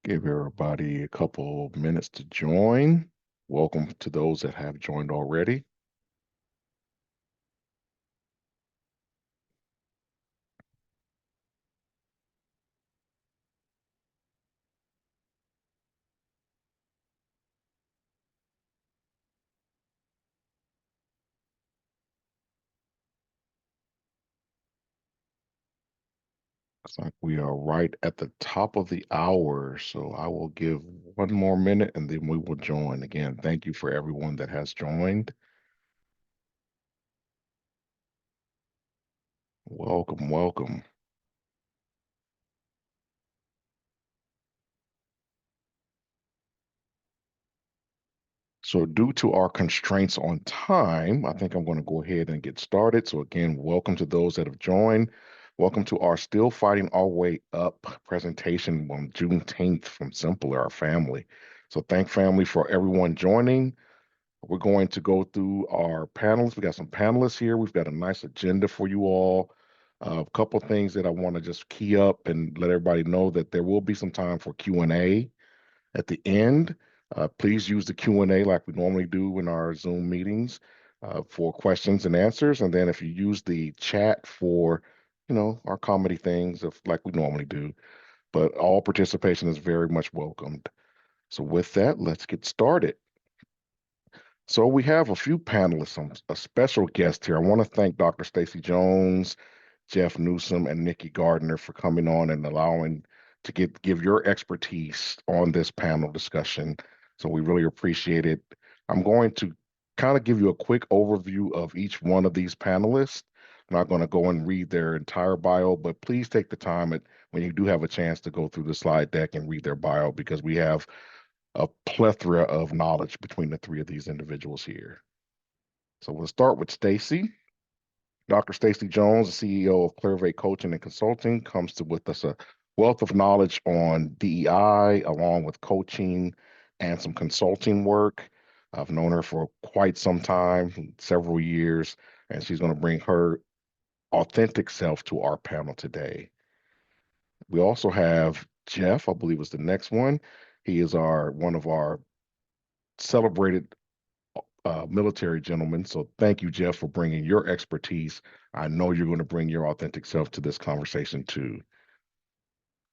Give everybody a couple minutes to join. Welcome to those that have joined already. Looks like we are right at the top of the hour, so I will give one more minute and then we will join. Again, thank you for everyone that has joined. Welcome, welcome. So due to our constraints on time, I think I'm going to go ahead and get started. So again, welcome to those that have joined. Welcome to our Still Fighting Our Way Up presentation on Juneteenth from Symplr, our family. So thank family for everyone joining. We're going to go through our panels. We got some panelists here. We've got a nice agenda for you all. A couple things that I want to just key up and let everybody know that there will be some time for Q&A at the end. Please use the Q&A like we normally do in our Zoom meetings for questions and answers. And then if you use the chat for, our comedy things of like we normally do. But all participation is very much welcomed. So with that, let's get started. So we have a few panelists, a special guest here. I want to thank Dr. Stacy Jones, Jeff Newsome, and Nikki Gardner for coming on and allowing to give your expertise on this panel discussion. So we really appreciate it. I'm going to kind of give you a quick overview of each one of these panelists. I'm not going to go and read their entire bio, but please take the time when you do have a chance to go through the slide deck and read their bio because we have a plethora of knowledge between the three of these individuals here. So we'll start with Stacy. Dr. Stacy Jones, the CEO of Clearvate Coaching and Consulting, comes to with us a wealth of knowledge on DEI, along with coaching and some consulting work. I've known her for quite some time, several years, and she's going to bring her authentic self to our panel today. We also have Jeff, I believe was the next one. He is one of our celebrated military gentlemen. So thank you, Jeff, for bringing your expertise. I know you're going to bring your authentic self to this conversation too.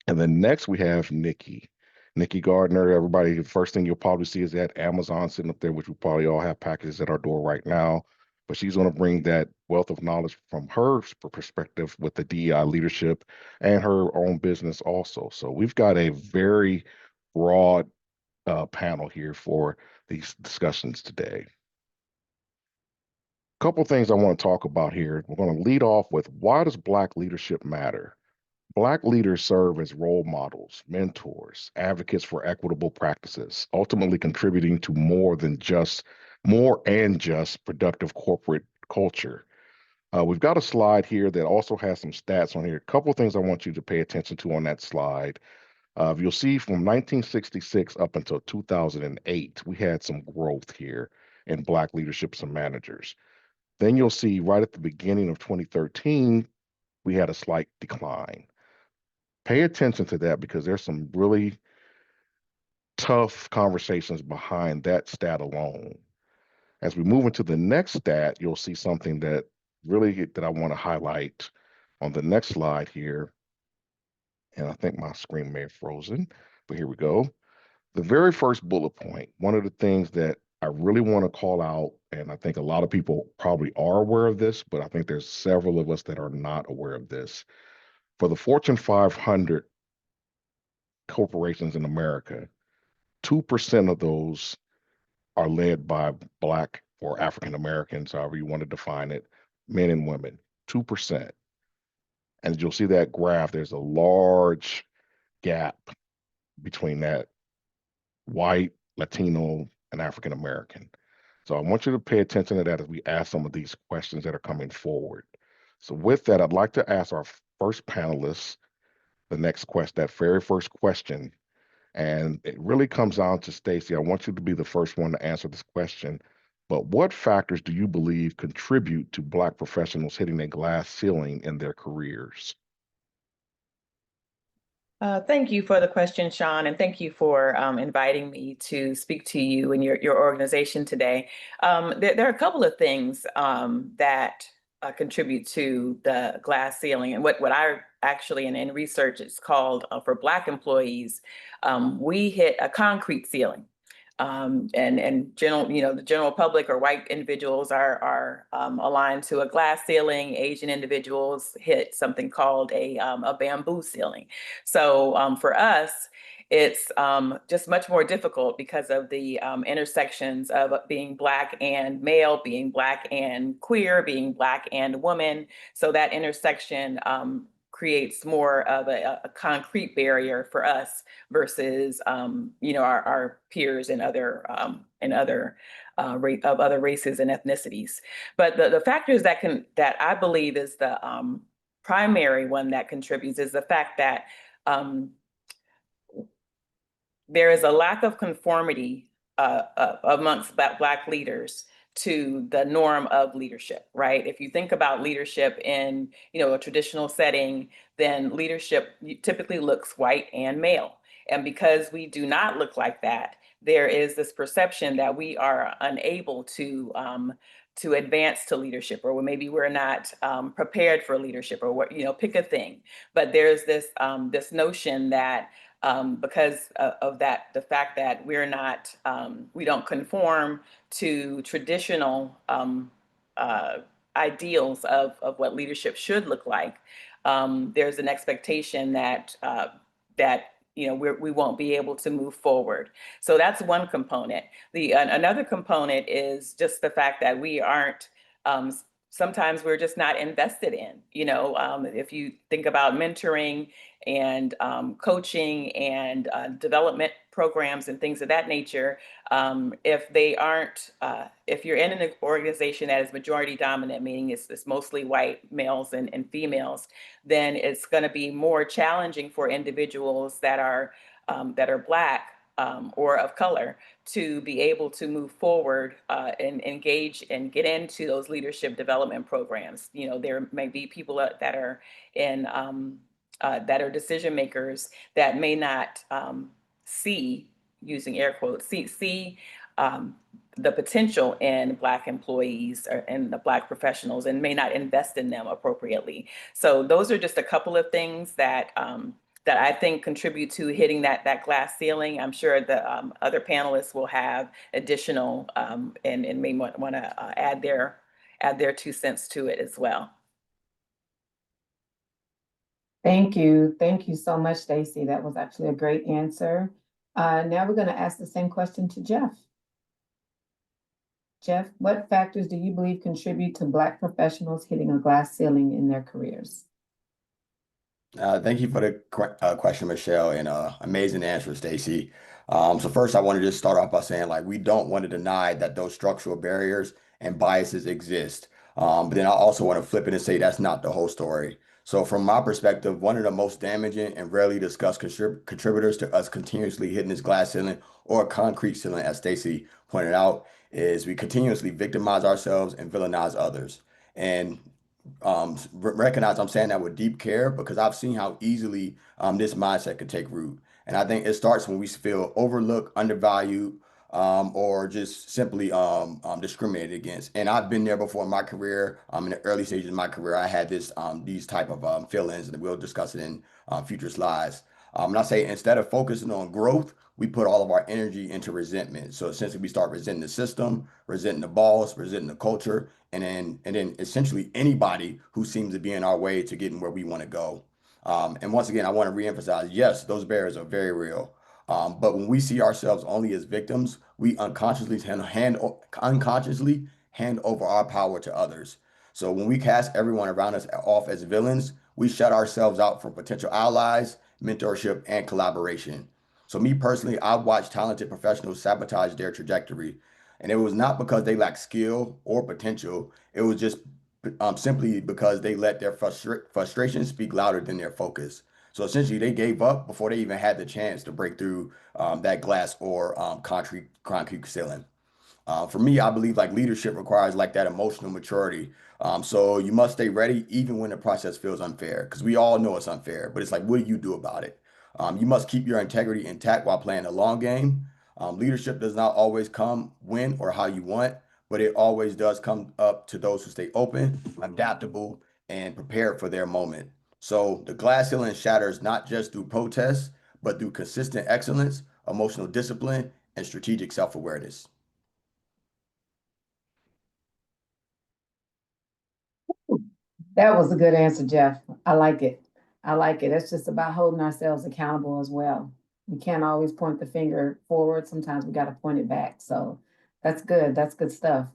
And then next we have Nikki. Nikki Gardner, everybody, the first thing you'll probably see is that Amazon sitting up there, which we probably all have packages at our door right now. But she's going to bring that wealth of knowledge from her perspective with the DEI leadership and her own business also. So we've got a very broad panel here for these discussions today. Couple things I want to talk about here. We're going to lead off with why does Black leadership matter? Black leaders serve as role models, mentors, advocates for equitable practices, ultimately contributing to more and just productive corporate culture. We've got a slide here that also has some stats on here. A couple of things I want you to pay attention to on that slide. You'll see from 1966 up until 2008, we had some growth here in Black leaderships and managers. Then you'll see right at the beginning of 2013, we had a slight decline. Pay attention to that because there's some really tough conversations behind that stat alone. As we move into the next stat, you'll see something that I want to highlight on the next slide here. And I think my screen may have frozen, but here we go. The very first bullet point, one of the things that I really want to call out, and I think a lot of people probably are aware of this, but I think there's several of us that are not aware of this. For the Fortune 500 corporations in America, 2% of those are led by Black or African Americans, however you want to define it, men and women, 2%. And you'll see that graph, there's a large gap between that white, Latino, and African American. So I want you to pay attention to that as we ask some of these questions that are coming forward. So with that, I'd like to ask our first panelist the next question, that very first question. And it really comes down to Stacy. I want you to be the first one to answer this question. But what factors do you believe contribute to Black professionals hitting a glass ceiling in their careers? Thank you for the question, Sean, and thank you for inviting me to speak to you and your organization today. There are a couple of things that contribute to the glass ceiling, and what I actually in research it's called for Black employees, we hit a concrete ceiling. And general, the general public or white individuals are aligned to a glass ceiling. Asian individuals hit something called a bamboo ceiling. So for us, it's just much more difficult because of the intersections of being Black and male, being Black and queer, being Black and woman. So that intersection creates more of a concrete barrier for us versus our peers in other of other races and ethnicities. But the factors that I believe is the primary one that contributes is the fact that um, there is a lack of conformity amongst Black leaders to the norm of leadership, right? If you think about leadership in, a traditional setting, then leadership typically looks white and male. And because we do not look like that, there is this perception that we are unable to advance to leadership, or maybe we're not prepared for leadership, or what, pick a thing. But there's this notion that because of that, the fact that we don't conform to traditional ideals of what leadership should look like. There's an expectation that we won't be able to move forward. So that's one component. Another component is just the fact that we aren't. Sometimes we're just not invested in. If you think about mentoring and coaching and development programs and things of that nature, if you're in an organization that is majority dominant, meaning it's mostly white males and females, then it's going to be more challenging for individuals that are Black or of color to be able to move forward and engage and get into those leadership development programs. There may be people that are decision makers that may not see, using air quotes, see the potential in Black employees and the Black professionals, and may not invest in them appropriately. So those are just a couple of things that I think contribute to hitting that glass ceiling. I'm sure the other panelists will have additional and may want to add their 2 cents to it as well. Thank you. Thank you so much, Stacey. That was actually a great answer. Now we're going to ask the same question to Jeff. Jeff, what factors do you believe contribute to Black professionals hitting a glass ceiling in their careers? Thank you for the question, Michelle, and amazing answer, Stacey. So first, I want to just start off by saying, like, we don't want to deny that those structural barriers and biases exist. But then I also want to flip it and say that's not the whole story. So from my perspective, one of the most damaging and rarely discussed contributors to us continuously hitting this glass ceiling or concrete ceiling, as Stacey pointed out, is we continuously victimize ourselves and villainize others. And recognize I'm saying that with deep care because I've seen how easily this mindset could take root. And I think it starts when we feel overlooked, undervalued, or just simply discriminated against. And I've been there before in my career. In the early stages of my career, I had these type of feelings, and we'll discuss it in future slides. And I say instead of focusing on growth, we put all of our energy into resentment. So essentially, we start resenting the system, resenting the boss, resenting the culture, and then essentially anybody who seems to be in our way to getting where we want to go. And once again, I want to reemphasize, yes, those barriers are very real. But when we see ourselves only as victims, we unconsciously hand over our power to others. So when we cast everyone around us off as villains, we shut ourselves out from potential allies, mentorship, and collaboration. So me personally, I've watched talented professionals sabotage their trajectory. And it was not because they lacked skill or potential. It was just simply because they let their frustration speak louder than their focus. So essentially, they gave up before they even had the chance to break through that glass or concrete ceiling. For me, I believe like leadership requires like that emotional maturity. So you must stay ready even when the process feels unfair, because we all know it's unfair. But it's like, what do you do about it? You must keep your integrity intact while playing the long game. Leadership does not always come when or how you want, but it always does come up to those who stay open, adaptable, and prepared for their moment. So the glass ceiling shatters not just through protests, but through consistent excellence, emotional discipline, and strategic self-awareness. That was a good answer, Jeff. I like it. I like it. It's just about holding ourselves accountable as well. We can't always point the finger forward. Sometimes we got to point it back. So that's good. That's good stuff.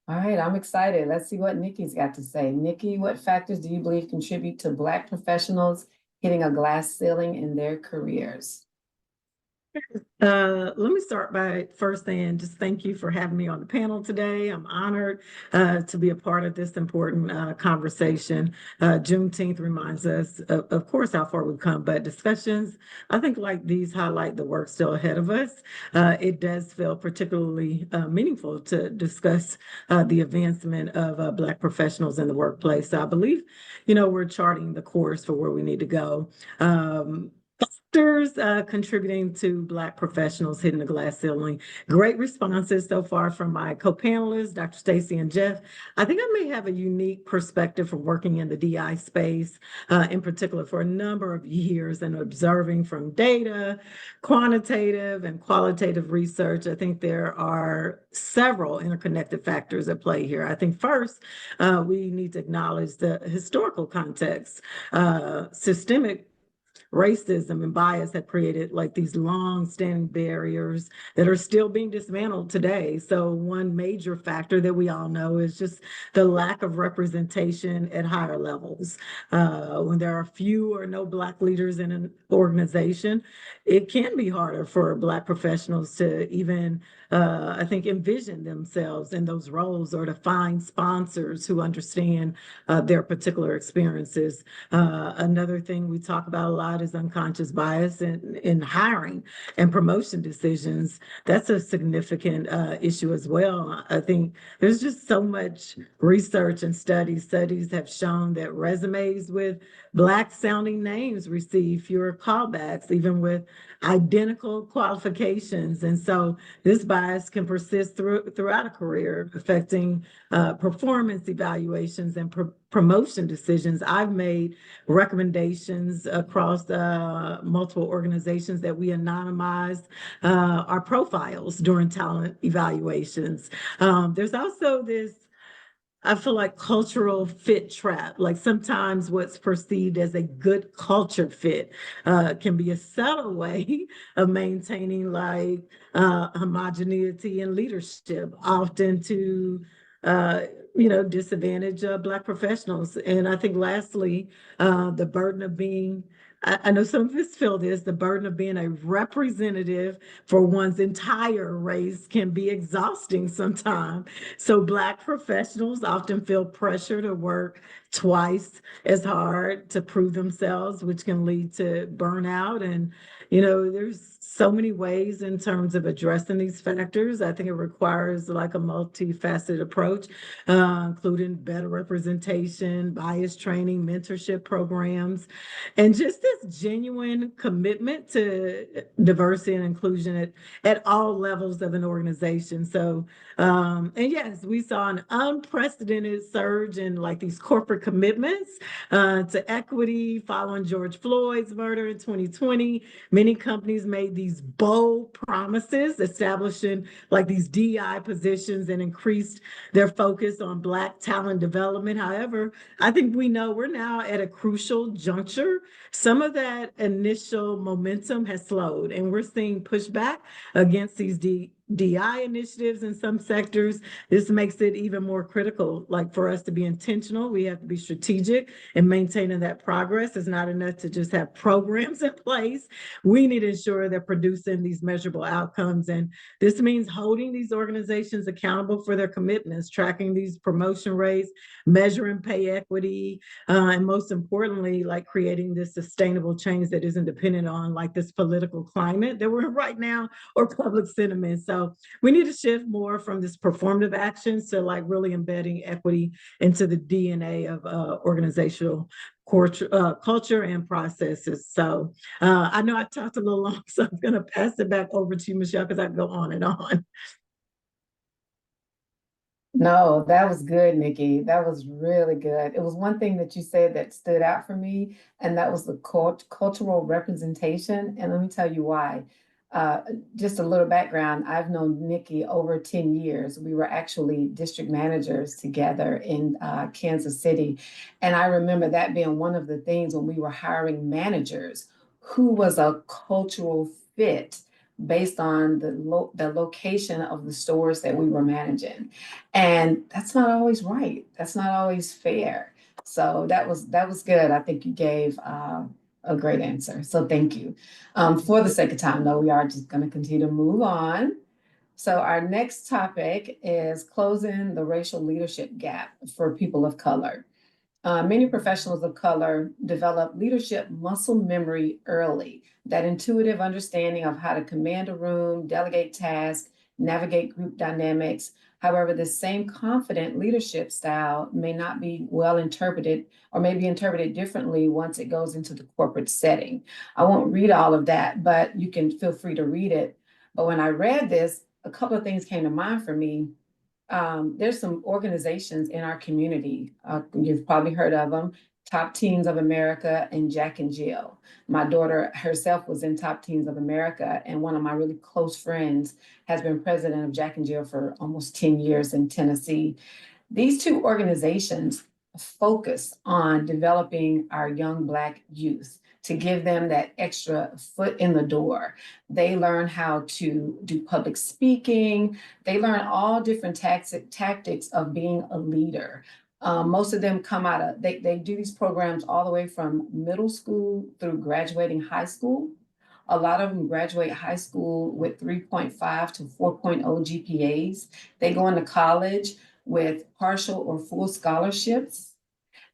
All right, I'm excited. Let's see what Nikki's got to say. Nikki, what factors do you believe contribute to Black professionals hitting a glass ceiling in their careers? Let me start by first saying just thank you for having me on the panel today. I'm honored to be a part of this important conversation. Juneteenth reminds us, of course, how far we've come, but discussions, I think, like these highlight the work still ahead of us. It does feel particularly meaningful to discuss the advancement of Black professionals in the workplace. So I believe, we're charting the course for where we need to go. Factors contributing to Black professionals hitting the glass ceiling. Great responses so far from my co-panelists, Dr. Stacy and Jeff. I think I may have a unique perspective from working in the DI space, in particular for a number of years and observing from data, quantitative and qualitative research. I think there are several interconnected factors at play here. I think first, we need to acknowledge the historical context. Systemic racism and bias have created like these long-standing barriers that are still being dismantled today. So one major factor that we all know is just the lack of representation at higher levels. When there are few or no Black leaders in an organization, it can be harder for Black professionals to even, I think, envision themselves in those roles or to find sponsors who understand their particular experiences. Another thing we talk about a lot is unconscious bias in hiring and promotion decisions. That's a significant issue as well. I think there's just so much research and studies. Studies have shown that resumes with Black sounding names receive fewer callbacks, even with identical qualifications. And so this bias can persist throughout a career, affecting performance evaluations and promotion decisions. I've made recommendations across multiple organizations that we anonymize our profiles during talent evaluations. There's also this, I feel like, cultural fit trap. Like sometimes what's perceived as a good culture fit can be a subtle way of maintaining like homogeneity in leadership, often to disadvantage Black professionals. And I think lastly, the burden of being, I know some of us feel this, the burden of being a representative for one's entire race can be exhausting sometimes. So Black professionals often feel pressure to work twice as hard to prove themselves, which can lead to burnout. And, there's so many ways in terms of addressing these factors. I think it requires like a multifaceted approach, including better representation, bias training, mentorship programs, and just this genuine commitment to diversity and inclusion at all levels of an organization. So, and yes, we saw an unprecedented surge in like these corporate commitments to equity following George Floyd's murder in 2020. Many companies made these bold promises, establishing like these DI positions and increased their focus on Black talent development. However, I think we know we're now at a crucial juncture. Some of that initial momentum has slowed, and we're seeing pushback against these DI initiatives in some sectors. This makes it even more critical, like for us to be intentional. We have to be strategic in maintaining that progress. It's not enough to just have programs in place. We need to ensure they're producing these measurable outcomes. And this means holding these organizations accountable for their commitments, tracking these promotion rates, measuring pay equity, and most importantly, like creating this sustainable change that isn't dependent on like this political climate that we're in right now or public sentiment. So So we need to shift more from this performative actions to like really embedding equity into the DNA of organizational culture and processes. So I know I talked a little long, so I'm going to pass it back over to you, Michelle, because I can go on and on. No, that was good, Nikki. That was really good. It was one thing that you said that stood out for me, and that was the cultural representation. And let me tell you why. Uh, just a little background. I've known Nikki over 10 years. We were actually district managers together in Kansas City. And I remember that being one of the things when we were hiring managers who was a cultural fit based on the location of the stores that we were managing. And that's not always right. That's not always fair. So that was good. I think you gave a great answer. So thank you. For the sake of time, though, we are just going to continue to move on. So our next topic is closing the racial leadership gap for people of color. Many professionals of color develop leadership muscle memory early, that intuitive understanding of how to command a room, delegate tasks, navigate group dynamics. However, this same confident leadership style may not be well interpreted or may be interpreted differently once it goes into the corporate setting. I won't read all of that, but you can feel free to read it. But when I read this, a couple of things came to mind for me. There's some organizations in our community. You've probably heard of them. Top Teens of America and Jack and Jill. My daughter herself was in Top Teens of America, and one of my really close friends has been president of Jack and Jill for almost 10 years in Tennessee. These two organizations focus on developing our young Black youth to give them that extra foot in the door. They learn how to do public speaking. They learn all different tactics of being a leader. Most of them come out of, they do these programs all the way from middle school through graduating high school. A lot of them graduate high school with 3.5 to 4.0 GPAs. They go into college with partial or full scholarships,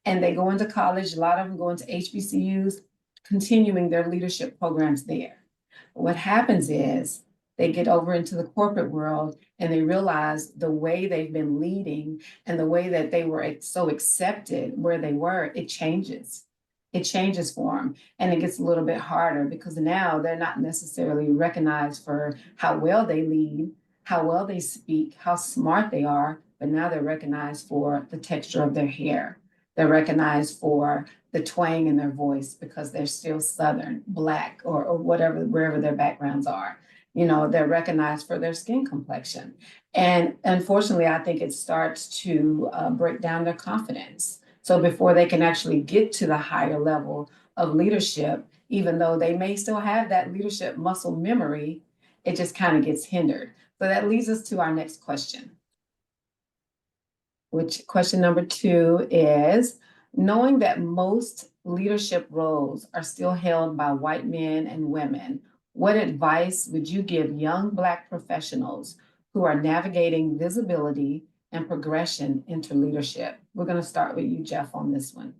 and they go into college. A lot of them go into HBCUs, continuing their leadership programs there. What happens is they get over into the corporate world and they realize the way they've been leading and the way that they were so accepted where they were, it changes. It changes for them, and it gets a little bit harder because now they're not necessarily recognized for how well they lead, how well they speak, how smart they are, but now they're recognized for the texture of their hair. They're recognized for the twang in their voice because they're still Southern, Black, or whatever, wherever their backgrounds are. You know, they're recognized for their skin complexion. And unfortunately, I think it starts to break down their confidence. So before they can actually get to the higher level of leadership, even though they may still have that leadership muscle memory, it just kind of gets hindered. So that leads us to our next question, which question number 2 is, knowing that most leadership roles are still held by white men and women, what advice would you give young Black professionals who are navigating visibility and progression into leadership? We're going to start with you, Jeff, on this one.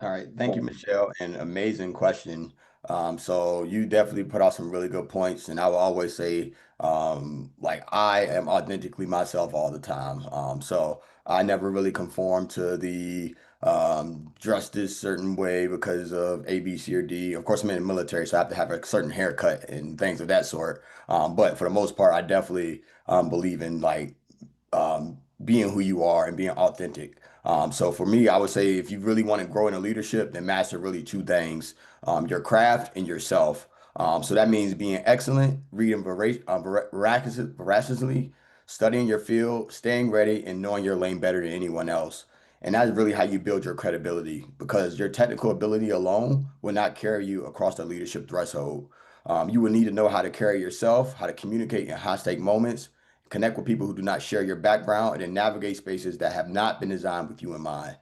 All right, thank you, Michelle. An amazing question. So you definitely put out some really good points, and I will always say, like I am authentically myself all the time. So I never really conform to the dress this certain way because of A, B, C, or D. Of course, I'm in the military, so I have to have a certain haircut and things of that sort. But for the most part, I definitely believe in like being who you are and being authentic. So for me, I would say if you really want to grow in leadership, then master really two things, your craft and yourself. So that means being excellent, reading voraciously, studying your field, staying ready, and knowing your lane better than anyone else. And that's really how you build your credibility because your technical ability alone will not carry you across the leadership threshold. You will need to know how to carry yourself, how to communicate in high stake moments, connect with people who do not share your background, and then navigate spaces that have not been designed with you in mind.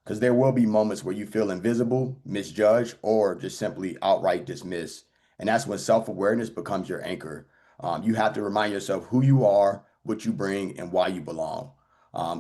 Because there will be moments where you feel invisible, misjudged, or just simply outright dismissed. And that's when self-awareness becomes your anchor. You have to remind yourself who you are, what you bring, and why you belong.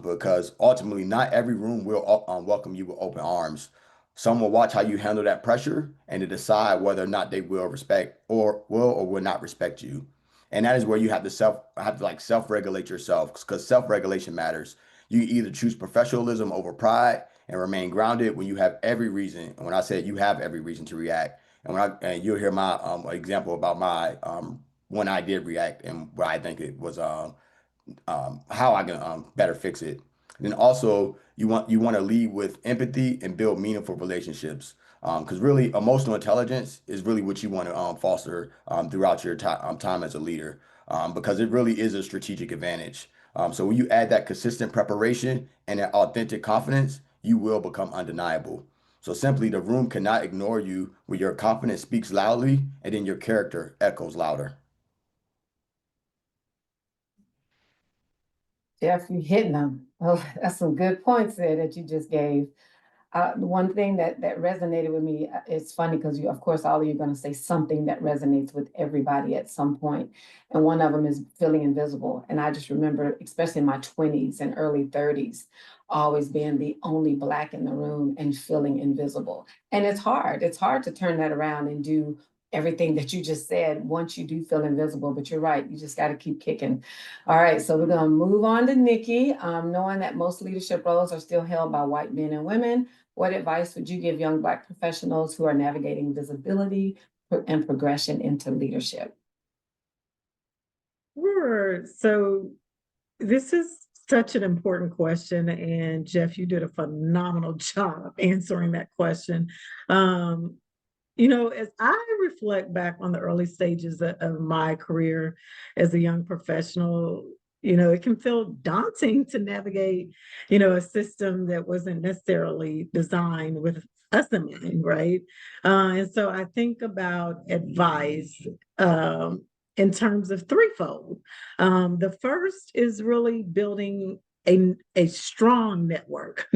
Because ultimately, not every room will welcome you with open arms. Some will watch how you handle that pressure and to decide whether or not they will respect or will not respect you. And that is where you have to self-regulate yourself, because self-regulation matters. You either choose professionalism over pride and remain grounded when you have every reason. And when I said you have every reason to react, and you'll hear my example about my when I did react and what I think it was how I can better fix it. And then also you want to lead with empathy and build meaningful relationships. Because really, emotional intelligence is really what you want to foster throughout your time as a leader, because it really is a strategic advantage. So when you add that consistent preparation and that authentic confidence, you will become undeniable. So simply, the room cannot ignore you when your confidence speaks loudly and then your character echoes louder. Jeff, you hitting them. Oh, that's some good points there that you just gave. The one thing that resonated with me, it's funny because you, of course, all of you are going to say something that resonates with everybody at some point. And one of them is feeling invisible. And I just remember, especially in my 20s and early 30s, always being the only Black in the room and feeling invisible. And it's hard. It's hard to turn that around and do everything that you just said once you do feel invisible. But you're right. You just got to keep kicking. All right. So we're going to move on to Nikki. Knowing that most leadership roles are still held by white men and women, what advice would you give young Black professionals who are navigating visibility and progression into leadership? Sure. So this is such an important question. And Jeff, you did a phenomenal job answering that question. As I reflect back on the early stages of my career as a young professional, it can feel daunting to navigate, a system that wasn't necessarily designed with us in mind, right? And so I think about advice in terms of threefold. The first is really building a strong network,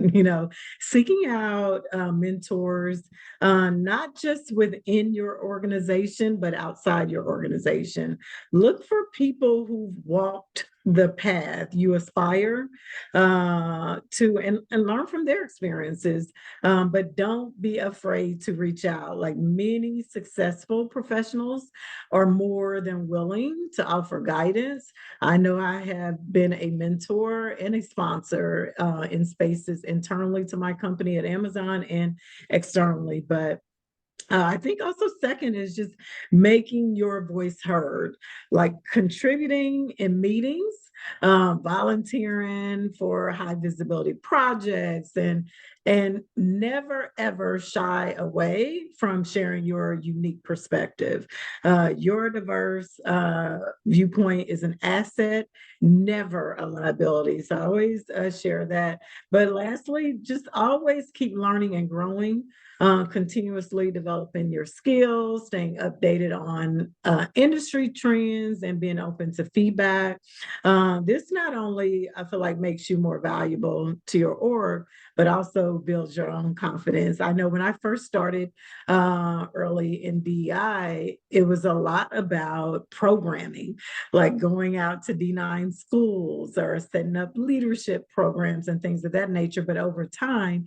seeking out mentors, not just within your organization, but outside your organization. Look for people who've walked the path you aspire to and learn from their experiences, but don't be afraid to reach out. Like many successful professionals are more than willing to offer guidance. I know I have been a mentor and a sponsor in spaces internally to my company at Amazon and externally, but I think also second is just making your voice heard, like contributing in meetings, volunteering for high visibility projects, and never ever shy away from sharing your unique perspective. Your diverse viewpoint is an asset, never a liability. So I always share that. But lastly, just always keep learning and growing. Continuously developing your skills, staying updated on industry trends, and being open to feedback. This not only, I feel like, makes you more valuable to your org, but also builds your own confidence. I know when I first started early in DEI, it was a lot about programming, like going out to D9 schools or setting up leadership programs and things of that nature. But over time,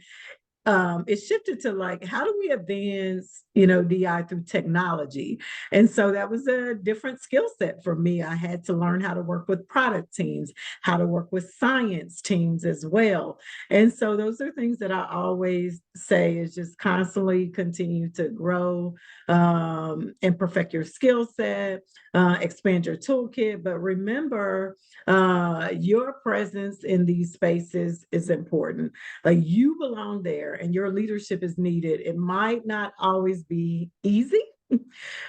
it shifted to like, how do we advance, DI through technology? And so that was a different skill set for me. I had to learn how to work with product teams, how to work with science teams as well. And so those are things that I always say is just constantly continue to grow and perfect your skill set, expand your toolkit. But remember, your presence in these spaces is important. Like you belong there and your leadership is needed. It might not always be easy,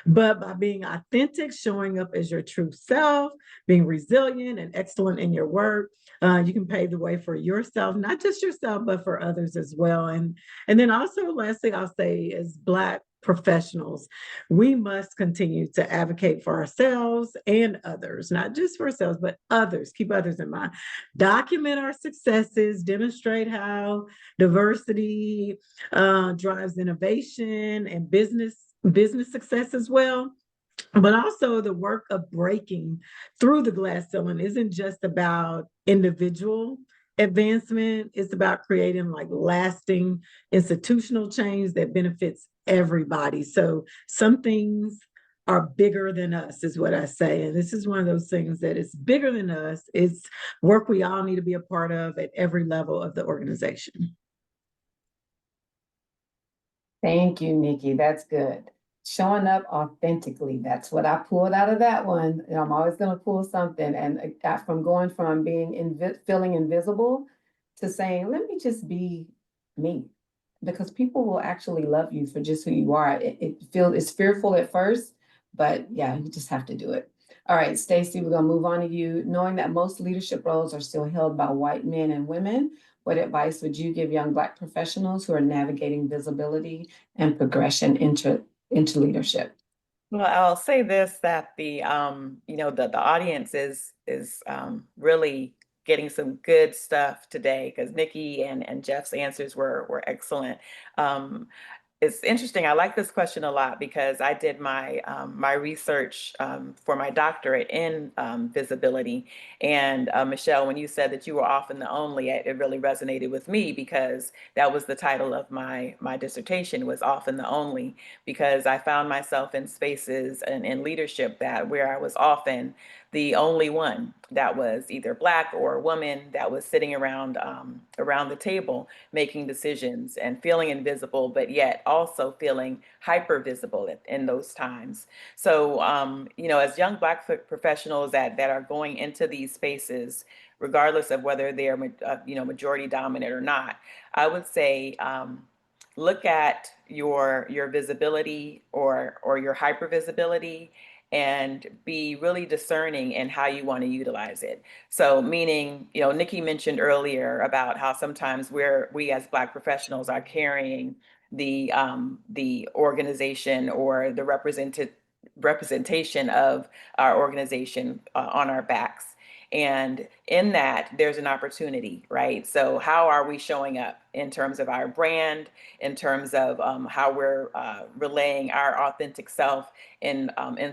but by being authentic, showing up as your true self, being resilient and excellent in your work, you can pave the way for yourself, not just yourself, but for others as well. And then also, lastly, I'll say is Black professionals, we must continue to advocate for ourselves and others, not just for ourselves, but others, keep others in mind, document our successes, demonstrate how diversity drives innovation and business success as well. But also the work of breaking through the glass ceiling isn't just about individual advancement. It's about creating like lasting institutional change that benefits everybody. So some things are bigger than us, is what I say. And this is one of those things that is bigger than us. It's work we all need to be a part of at every level of the organization. Thank you, Nikki. That's good. Showing up authentically. That's what I pulled out of that one. And I'm always going to pull something. And from going from being feeling invisible to saying, let me just be me. Because people will actually love you for just who you are. It's fearful at first, but yeah, you just have to do it. All right, Stacey, we're going to move on to you. Knowing that most leadership roles are still held by white men and women, what advice would you give young Black professionals who are navigating visibility and progression into leadership? Well, I'll say this, that the audience is really getting some good stuff today, because Nikki and Jeff's answers were excellent. It's interesting. I like this question a lot because I did my research for my doctorate in visibility. And Michelle, when you said that you were often the only, it really resonated with me, because that was the title of my dissertation, was often the only, because I found myself in spaces and in leadership where I was often the only one that was either Black or a woman that was sitting around the table making decisions and feeling invisible, but yet also feeling hyper visible in those times. So, as young Black professionals that are going into these spaces, regardless of whether they're majority dominant or not, I would say, look at your visibility or your hyper visibility, and be really discerning in how you want to utilize it. So meaning, Nikki mentioned earlier about how sometimes we as Black professionals are carrying the organization or the representation of our organization on our backs. And in that, there's an opportunity, right? So how are we showing up in terms of our brand, in terms of how we're relaying our authentic self in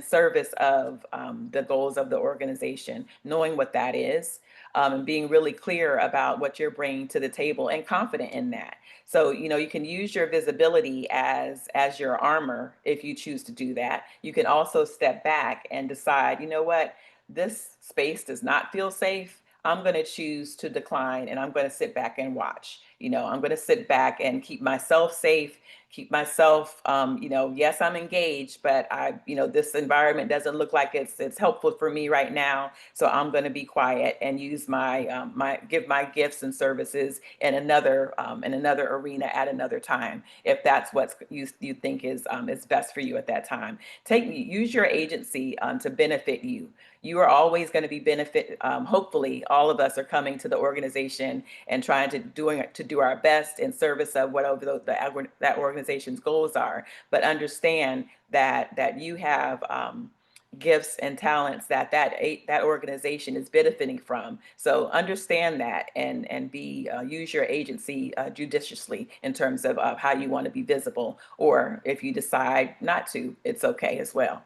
service of the goals of the organization, knowing what that is, and being really clear about what you're bringing to the table and confident in that. So, you can use your visibility as your armor if you choose to do that. You can also step back and decide, what, this space does not feel safe. I'm going to choose to decline, and I'm going to sit back and watch. I'm going to sit back and keep myself safe, keep myself, yes, I'm engaged, but this environment doesn't look like it's helpful for me right now. So I'm going to be quiet and use give my gifts and services in another arena at another time, if that's what you think is best for you at that time. Use your agency to benefit you. You are always going to be hopefully all of us are coming to the organization and trying to do our best in service of whatever that organization's goals are. But understand that you have gifts and talents that organization is benefiting from. So understand that, and use your agency judiciously in terms of how you want to be visible. Or if you decide not to, it's okay as well.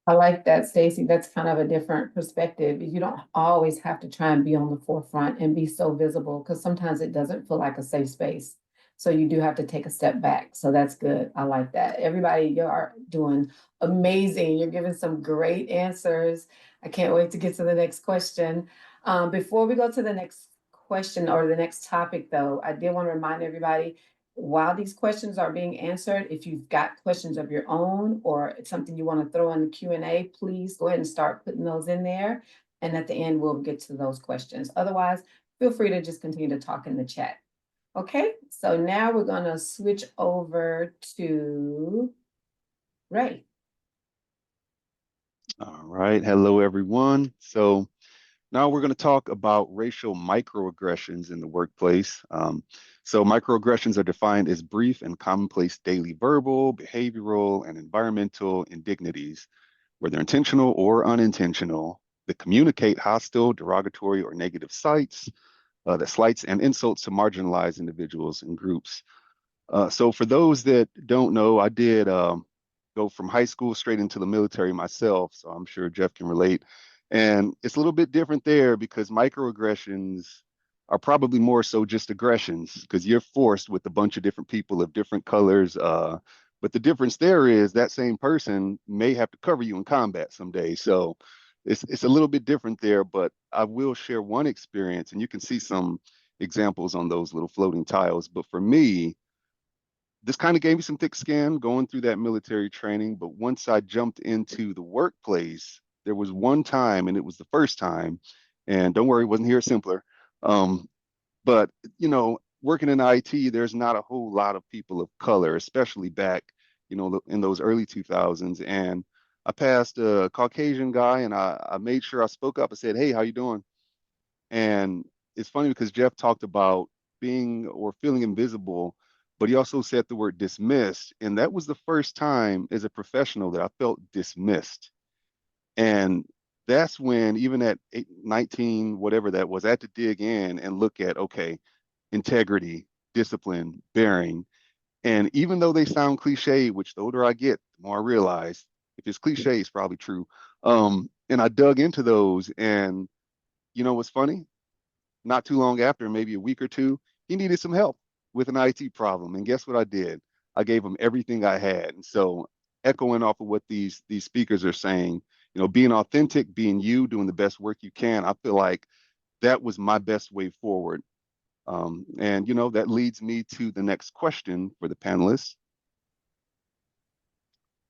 I like that, Stacey. That's kind of a different perspective. You don't always have to try and be on the forefront and be so visible, because sometimes it doesn't feel like a safe space. So you do have to take a step back. So that's good. I like that. Everybody, you're doing amazing. You're giving some great answers. I can't wait to get to the next question. Before we go to the next question or the next topic, though, I did want to remind everybody, while these questions are being answered, if you've got questions of your own or it's something you want to throw in the Q&A, please go ahead and start putting those in there. And at the end, we'll get to those questions. Otherwise, feel free to just continue to talk in the chat. Okay, so now we're going to switch over to Ray. All right. Hello, everyone. So now we're going to talk about racial microaggressions in the workplace. So microaggressions are defined as brief and commonplace daily verbal, behavioral, and environmental indignities, whether intentional or unintentional, that communicate hostile, derogatory, or negative that slights and insults to marginalized individuals and groups. So for those that don't know, I did go from high school straight into the military myself, so I'm sure Jeff can relate. And it's a little bit different there, because microaggressions are probably more so just aggressions, because you're forced with a bunch of different people of different colors, But the difference there is that same person may have to cover you in combat someday. So it's a little bit different there, but I will share one experience, and you can see some examples on those little floating tiles. But for me, this kind of gave me some thick skin going through that military training. But once I jumped into the workplace, there was one time, and it was the first time, and don't worry, it wasn't here at Symplr. Um, but working in IT, there's not a whole lot of people of color, especially back, in those early 2000s. And I passed a Caucasian guy, and I made sure I spoke up and said, "Hey, how you doing?" And it's funny because Jeff talked about being or feeling invisible, but he also said the word dismissed. And that was the first time as a professional that I felt dismissed. And that's when, even at 19, whatever that was, I had to dig in and look at, okay, integrity, discipline, bearing. And even though they sound cliche, which the older I get, the more I realize if it's cliche, it's probably true. And I dug into those, and what's funny? Not too long after, maybe a week or two, he needed some help with an IT problem. And guess what I did? I gave him everything I had. And so, echoing off of what these speakers are saying, being authentic, being you, doing the best work you can, I feel like that was my best way forward. And that leads me to the next question for the panelists.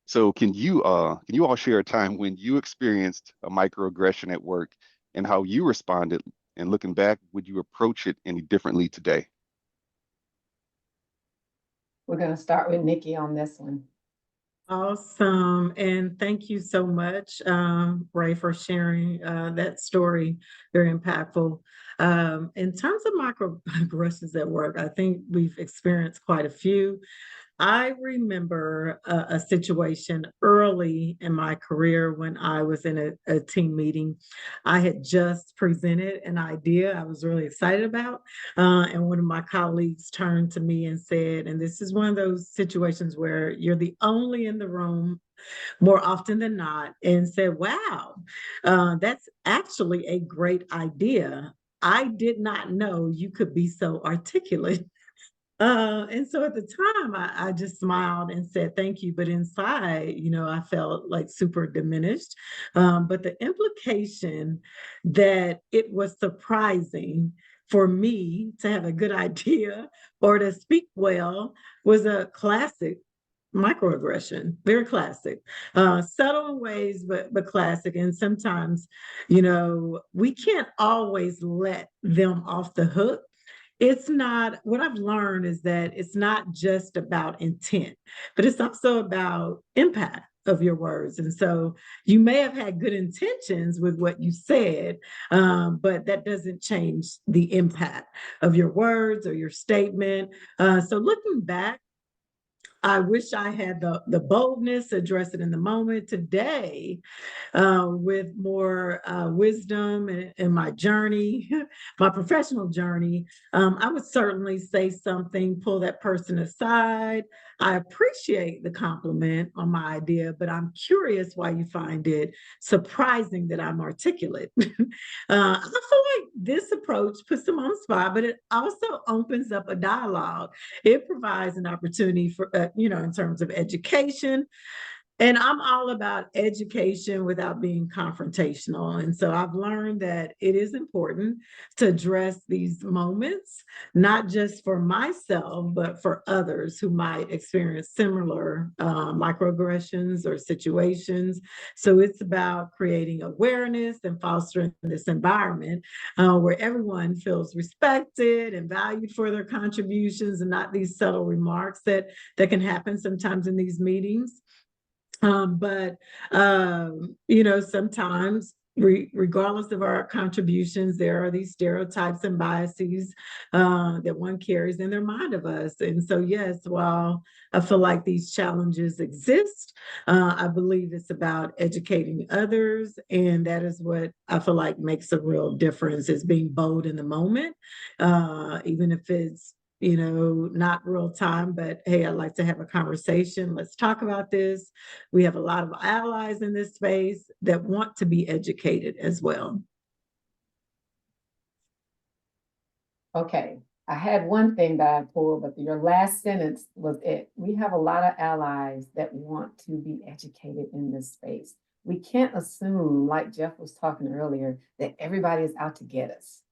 So can you all share a time when you experienced a microaggression at work and how you responded? And looking back, would you approach it any differently today? We're going to start with Nikki on this one. Awesome. And thank you so much, Ray, for sharing that story. Very impactful. In terms of microaggressions at work, I think we've experienced quite a few. I remember a situation early in my career when I was in a team meeting. I had just presented an idea I was really excited about. And one of my colleagues turned to me and said, and this is one of those situations where you're the only in the room more often than not, and said, wow, that's actually a great idea. I did not know you could be so articulate. And so at the time, I just smiled and said, thank you. But inside, I felt like super diminished. But the implication that it was surprising for me to have a good idea or to speak well was a classic microaggression, very classic, subtle in ways, but classic. And sometimes, we can't always let them off the hook. It's not, what I've learned is that it's not just about intent, but it's also about impact of your words. And so you may have had good intentions with what you said, but that doesn't change the impact of your words or your statement. So looking back, I wish I had the boldness to address it in the moment. Today, with more wisdom in my journey, my professional journey, I would certainly say something, pull that person aside. I appreciate the compliment on my idea, but I'm curious why you find it surprising that I'm articulate. I feel like this approach puts them on the spot, but it also opens up a dialogue. It provides an opportunity for, in terms of education. And I'm all about education without being confrontational. And so I've learned that it is important to address these moments, not just for myself, but for others who might experience similar microaggressions or situations. So it's about creating awareness and fostering this environment where everyone feels respected and valued for their contributions, and not these subtle remarks that can happen sometimes in these meetings. But sometimes, regardless of our contributions, there are these stereotypes and biases that one carries in their mind of us. And so, yes, while I feel like these challenges exist, I believe it's about educating others. And that is what I feel like makes a real difference, is being bold in the moment, even if it's not real time, but hey, I'd like to have a conversation. Let's talk about this. We have a lot of allies in this space that want to be educated as well. Okay, I had one thing that I pulled, but your last sentence was it. We have a lot of allies that want to be educated in this space. We can't assume, like Jeff was talking earlier, that everybody is out to get us.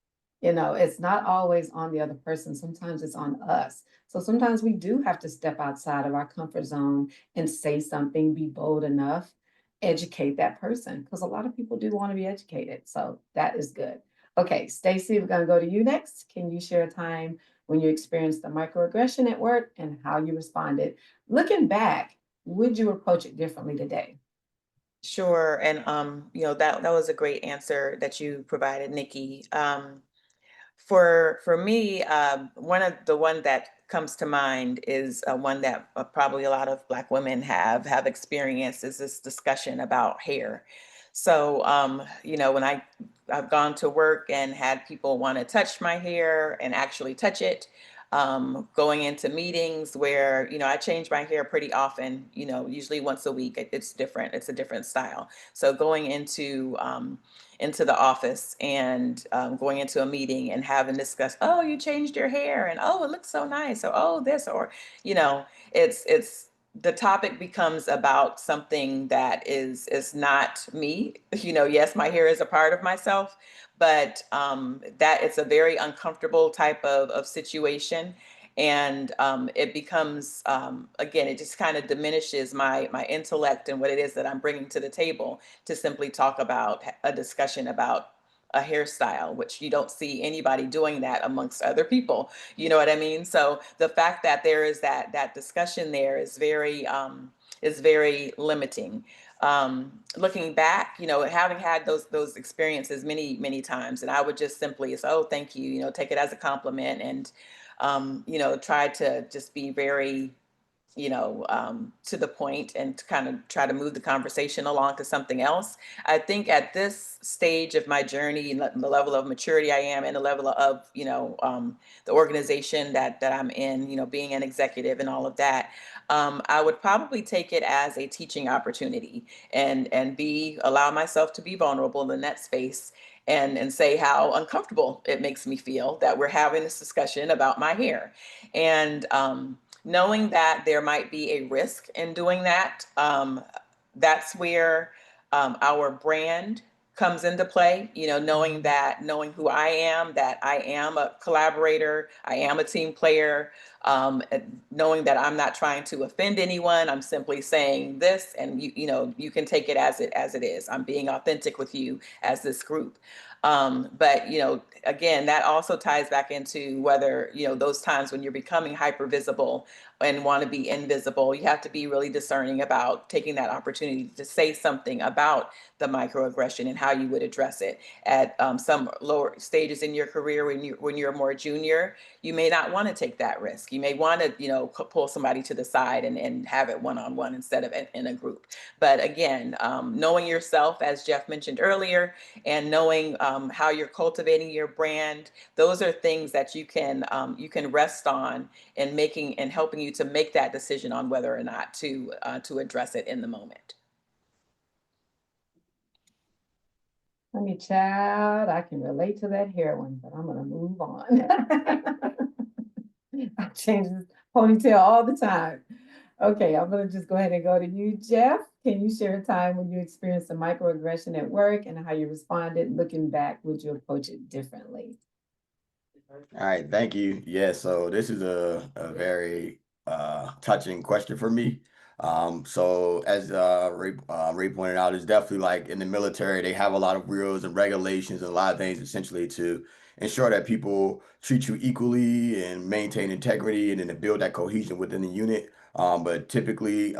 It's not always on the other person. Sometimes it's on us. So sometimes we do have to step outside of our comfort zone and say something, be bold enough, educate that person, because a lot of people do want to be educated. So that is good. Okay, Stacy, we're going to go to you next. Can you share a time when you experienced a microaggression at work and how you responded? Looking back, would you approach it differently today? Sure. And that was a great answer that you provided, Nikki. For me, one that comes to mind is one that probably a lot of Black women have experienced is this discussion about hair. So, when I've gone to work and had people want to touch my hair and actually touch it, going into meetings where, I change my hair pretty often, usually once a week. It's different. It's a different style. So going into the office and going into a meeting and having discussed, oh, you changed your hair, and oh, it looks so nice, or oh, this, or it's the topic becomes about something that is not me. Yes, my hair is a part of myself, but that it's a very uncomfortable type of situation. And it becomes, again, it just kind of diminishes my intellect and what it is that I'm bringing to the table to simply talk about a discussion about a hairstyle, which you don't see anybody doing that amongst other people. You know what I mean? So the fact that there is that discussion there is very limiting. Looking back, having had those experiences many times, and I would just simply say, oh, thank you, take it as a compliment, and try to just be very to the point and to kind of try to move the conversation along to something else. I think at this stage of my journey, and the level of maturity I am, and the level of the organization that I'm in, being an executive and all of that, I would probably take it as a teaching opportunity and allow myself to be vulnerable in that space and say how uncomfortable it makes me feel that we're having this discussion about my hair. And knowing that there might be a risk in doing that, that's where our brand comes into play. Knowing who I am, that I am a collaborator, I am a team player, knowing that I'm not trying to offend anyone. I'm simply saying this, and you can take it as it is. I'm being authentic with you as this group. But again, that also ties back into whether, those times when you're becoming hyper visible and want to be invisible, you have to be really discerning about taking that opportunity to say something about the microaggression and how you would address it at some lower stages in your career. When you're more junior, you may not want to take that risk. You may want to, pull somebody to the side and have it one-on-one instead of in a group. But again, knowing yourself, as Jeff mentioned earlier, and knowing how you're cultivating your brand, those are things that you can rest on in making and helping you to make that decision on whether or not to address it in the moment. Let me, child, I can relate to that heroin, but I'm gonna move on. I change this ponytail all the time. Okay, I'm gonna just go ahead and go to you, Jeff. Can you share a time when you experienced a microaggression at work and how you responded? Looking back, would you approach it differently? All right, thank you. Yeah, so this is a very touching question for me. So as Ray pointed out, it's definitely like in the military, they have a lot of rules and regulations and a lot of things essentially to ensure that people treat you equally and maintain integrity and then to build that cohesion within the unit. But typically,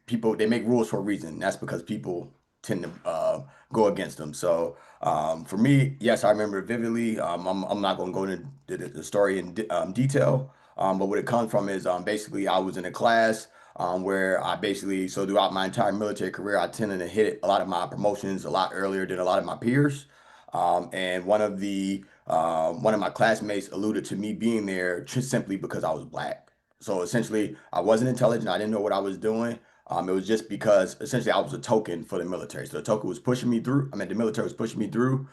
people they make rules for a reason. That's because people tend to go against them. So for me, yes, I remember it vividly. I'm not going to go into the story in detail, but what it comes from is basically I was in a class where I basically, so throughout my entire military career, I tended to hit a lot of my promotions a lot earlier than a lot of my peers. And one of my classmates alluded to me being there just simply because I was black. So essentially, I wasn't intelligent. I didn't know what I was doing. It was just because essentially I was a token for the military. So the token was pushing me through. I mean, the military was pushing me through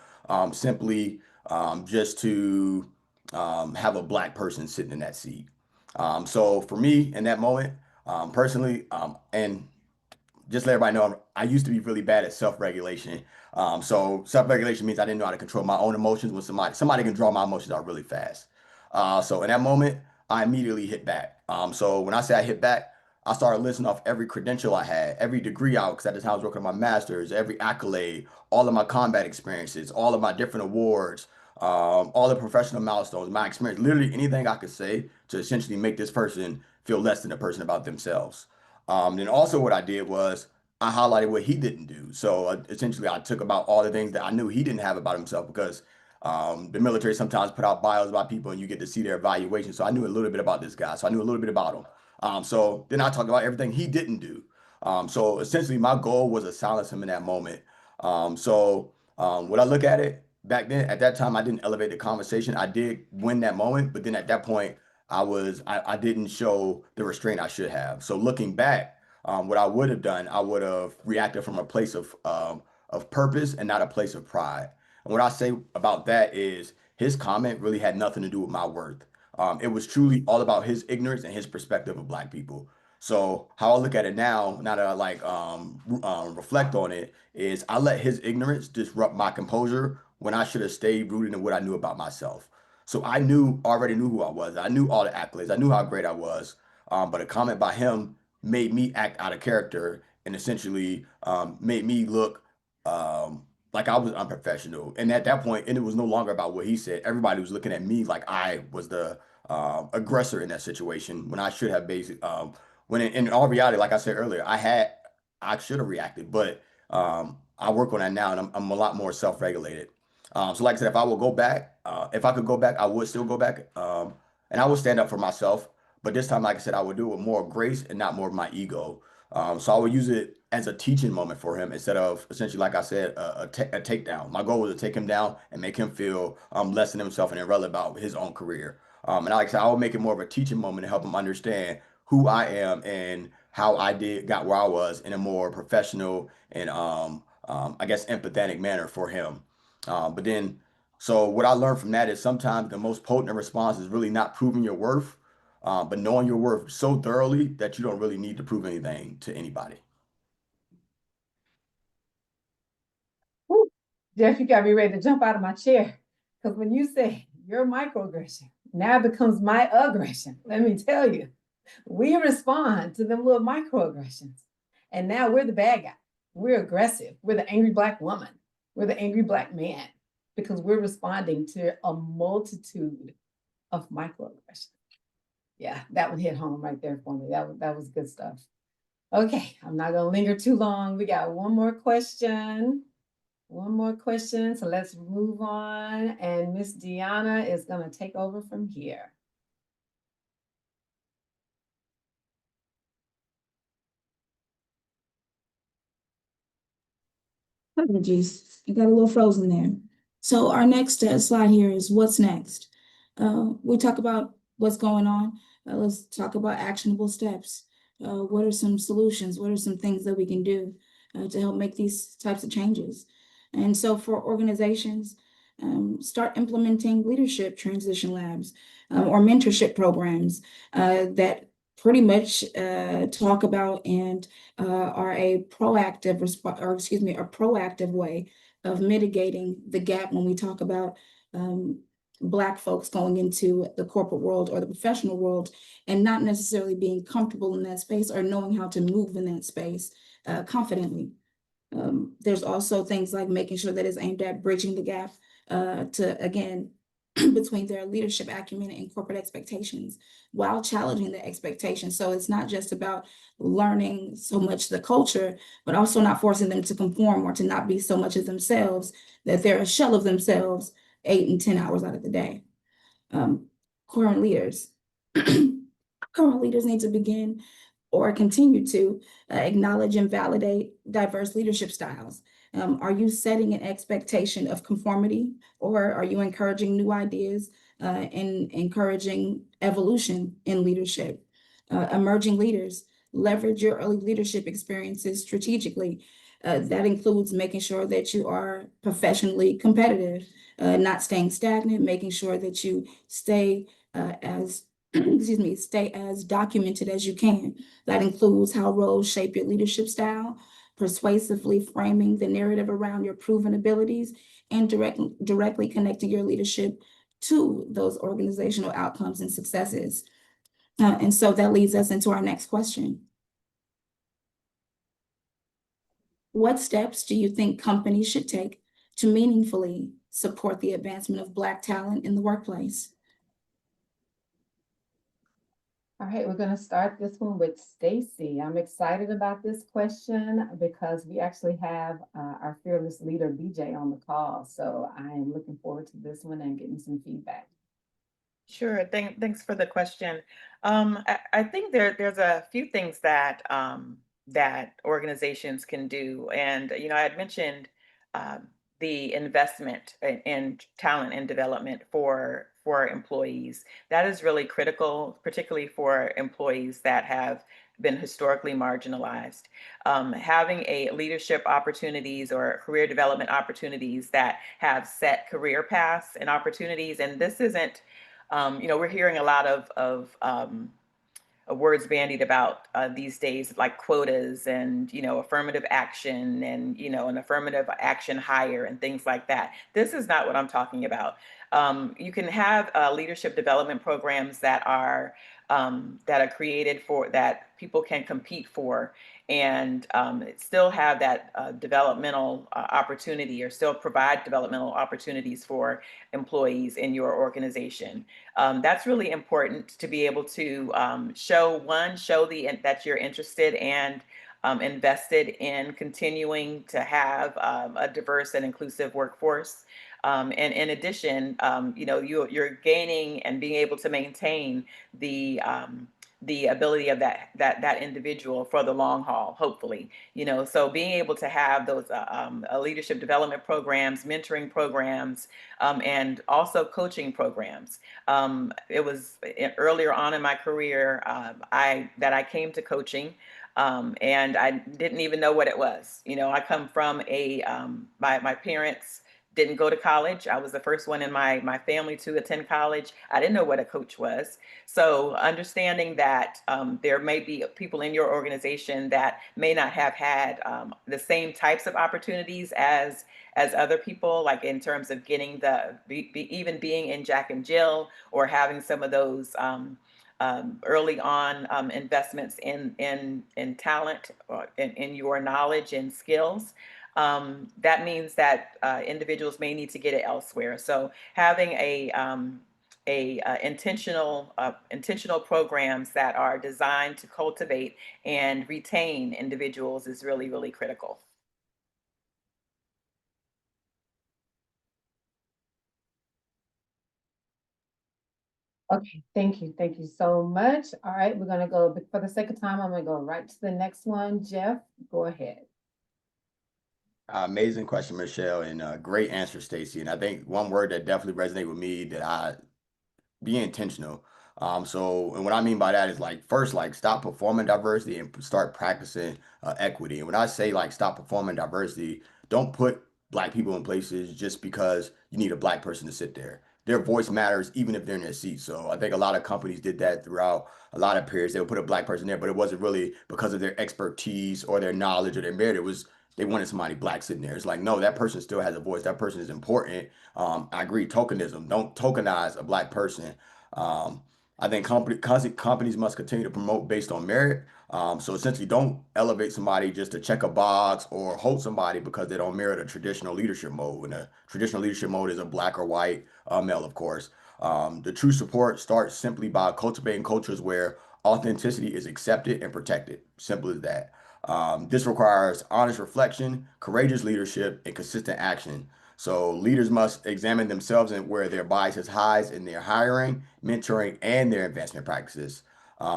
simply just to have a Black person sitting in that seat. So for me in that moment, personally, and just let everybody know, I used to be really bad at self-regulation. So self-regulation means I didn't know how to control my own emotions when somebody can draw my emotions out really fast. So in that moment, I immediately hit back. So when I say I hit back, I started listing off every credential I had, every degree out, because at the time I was working on my master's, every accolade, all of my combat experiences, all of my different awards, all the professional milestones, my experience, literally anything I could say to essentially make this person feel less than a person about themselves. Then also what I did was I highlighted what he didn't do. So essentially, I took about all the things that I knew he didn't have about himself because the military sometimes put out bios about people and you get to see their evaluation. So I knew a little bit about this guy. So I knew a little bit about him. So then I talked about everything he didn't do. So essentially, my goal was to silence him in that moment. When I look at it back then, at that time, I didn't elevate the conversation. I did win that moment, but then at that point, I didn't show the restraint I should have. So looking back, what I would have done, I would have reacted from a place of purpose and not a place of pride. And what I say about that is his comment really had nothing to do with my worth. It was truly all about his ignorance and his perspective of Black people. So how I look at it now that I reflect on it, is I let his ignorance disrupt my composure when I should have stayed rooted in what I knew about myself. So already knew who I was. I knew all the accolades. I knew how great I was. But a comment by him made me act out of character and essentially made me look like I was unprofessional. And at that point, and it was no longer about what he said. Everybody was looking at me like I was the aggressor in that situation when I should have when in all reality, like I said earlier, I should have reacted, but I work on that now and I'm a lot more self-regulated. So like I said, if I could go back, I would still go back. And I would stand up for myself. But this time, like I said, I would do it with more grace and not more of my ego. So I would use it as a teaching moment for him instead of essentially, like I said, a takedown. My goal was to take him down and make him feel less than himself and irrelevant about his own career. And like I said, I would make it more of a teaching moment to help him understand who I am and how got where I was in a more professional and I guess empathetic manner for him. But then, so what I learned from that is sometimes the most potent response is really not proving your worth, but knowing your worth so thoroughly that you don't really need to prove anything to anybody. Whew. Jeff, you got me ready to jump out of my chair. Because when you say your microaggression now becomes my aggression, let me tell you, we respond to them little microaggressions. And now we're the bad guy. We're aggressive. We're the angry Black woman. We're the angry Black man because we're responding to a multitude of microaggressions. Yeah, that one hit home right there for me. That was good stuff. Okay, I'm not gonna linger too long. We got one more question. So let's move on. And Miss Deanna is gonna take over from here. Apologies, I got a little frozen there. So our next slide here is what's next. We talk about what's going on. Let's talk about actionable steps. What are some solutions? What are some things that we can do to help make these types of changes? And so for organizations, start implementing leadership transition labs or mentorship programs that pretty much talk about and are a proactive a proactive way of mitigating the gap when we talk about Black folks going into the corporate world or the professional world and not necessarily being comfortable in that space or knowing how to move in that space confidently. There's also things like making sure that it's aimed at bridging the gap to, again, between their leadership acumen and corporate expectations while challenging the expectations. So it's not just about learning so much the culture, but also not forcing them to conform or to not be so much of themselves that they're a shell of themselves 8 and 10 hours out of the day. Current leaders need to begin or continue to acknowledge and validate diverse leadership styles. Are you setting an expectation of conformity, or are you encouraging new ideas and encouraging evolution in leadership? Emerging leaders, leverage your early leadership experiences strategically. That includes making sure that you are professionally competitive, not staying stagnant, making sure that you stay as excuse me, stay as documented as you can. That includes how roles shape your leadership style, persuasively framing the narrative around your proven abilities, and directly connecting your leadership to those organizational outcomes and successes. And so that leads us into our next question. What steps do you think companies should take to meaningfully support the advancement of Black talent in the workplace? All right, we're going to start this one with Stacy. I'm excited about this question because we actually have our fearless leader, BJ, on the call. So I am looking forward to this one and getting some feedback. Sure. Thanks for the question. I think there's a few things that that organizations can do, and I had mentioned um, the investment in talent and development for employees. That is really critical, particularly for employees that have been historically marginalized. Having a leadership opportunities or career development opportunities that have set career paths and opportunities, and this isn't we're hearing a lot of words bandied about these days, like quotas and affirmative action and an affirmative action hire and things like that. This is not what I'm talking about. You can have leadership development programs that are created for that people can compete for, and still have that developmental opportunity, or still provide developmental opportunities for employees in your organization. That's really important to be able to show that you're interested and invested in continuing to have a diverse and inclusive workforce. And in addition, you're gaining and being able to maintain the ability of that individual for the long haul, hopefully. So being able to have those leadership development programs, mentoring programs, and also coaching programs. It was earlier on in my career I came to coaching. And I didn't even know what it was. I come from my parents didn't go to college. I was the first one in my family to attend college. I didn't know what a coach was. So understanding that there may be people in your organization that may not have had the same types of opportunities as other people, like in terms of getting even being in Jack and Jill, or having some of those early on investments in talent, or in your knowledge and skills. That means that individuals may need to get it elsewhere. So having intentional programs that are designed to cultivate and retain individuals is really, really critical. Okay, thank you. Thank you so much. All right, we're going to go, for the sake of time, I'm going to go right to the next one. Jeff, go ahead. Amazing question, Michelle, and great answer, Stacy. And I think one word that definitely resonated with me, that be intentional. And what I mean by that is, like, first, like, stop performing diversity and start practicing equity. And when I say, like, stop performing diversity, don't put Black people in places just because you need a Black person to sit there. Their voice matters even if they're in their seat. So I think a lot of companies did that throughout a lot of periods. They would put a Black person there, but it wasn't really because of their expertise or their knowledge or their merit. It was they wanted somebody Black sitting there. It's like, no, that person still has a voice. That person is important. I agree, tokenism. Don't tokenize a Black person. Um, I think companies must continue to promote based on merit. So essentially, don't elevate somebody just to check a box or hold somebody because they don't merit a traditional leadership mode. And a traditional leadership mode is a Black or white male, of course. The true support starts simply by cultivating cultures where authenticity is accepted and protected. Simple as that. This requires honest reflection, courageous leadership, and consistent action. So leaders must examine themselves and where their biases hides in their hiring, mentoring, and their advancement practices.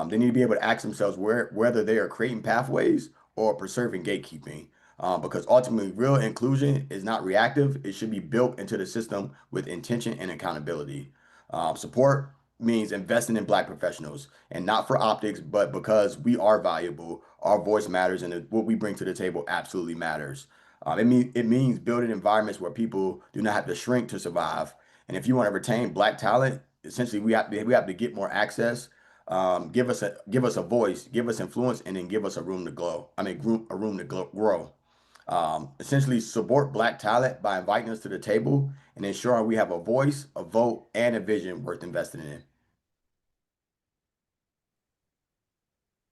They need to be able to ask themselves whether they are creating pathways or preserving gatekeeping. Because ultimately, real inclusion is not reactive. It should be built into the system with intention and accountability. Support means investing in Black professionals, and not for optics, but because we are valuable, our voice matters, and what we bring to the table absolutely matters. It means building environments where people do not have to shrink to survive. And if you want to retain Black talent, essentially we have to get more access, give us a voice, give us influence, and then give us a room to grow. A room to grow. Essentially support Black talent by inviting us to the table and ensuring we have a voice, a vote, and a vision worth investing in.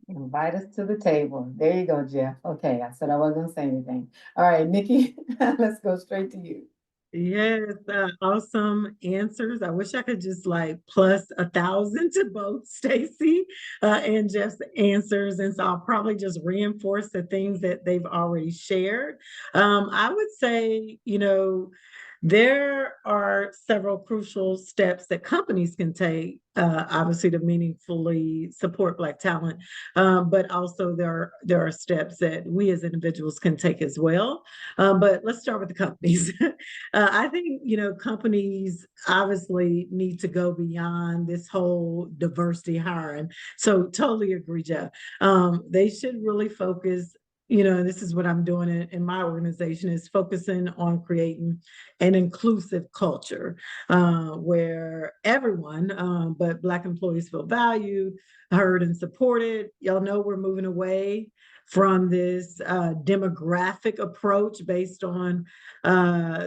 Invite us to the table. There you go, Jeff. Okay, I said I wasn't gonna say anything. All right, Nikki, let's go straight to you. Yes, awesome answers. I wish I could just like plus 1,000 to both Stacy and Jeff's answers. And so I'll probably just reinforce the things that they've already shared. I would say, there are several crucial steps that companies can take, obviously, to meaningfully support Black talent, but also there are steps that we as individuals can take as well. But let's start with the companies. I think, companies obviously need to go beyond this whole diversity hiring. So totally agree, Jeff. They should really focus, and this is what I'm doing in my organization, is focusing on creating an inclusive culture where everyone, but Black employees feel valued, heard, and supported. Y'all know we're moving away from this demographic approach based on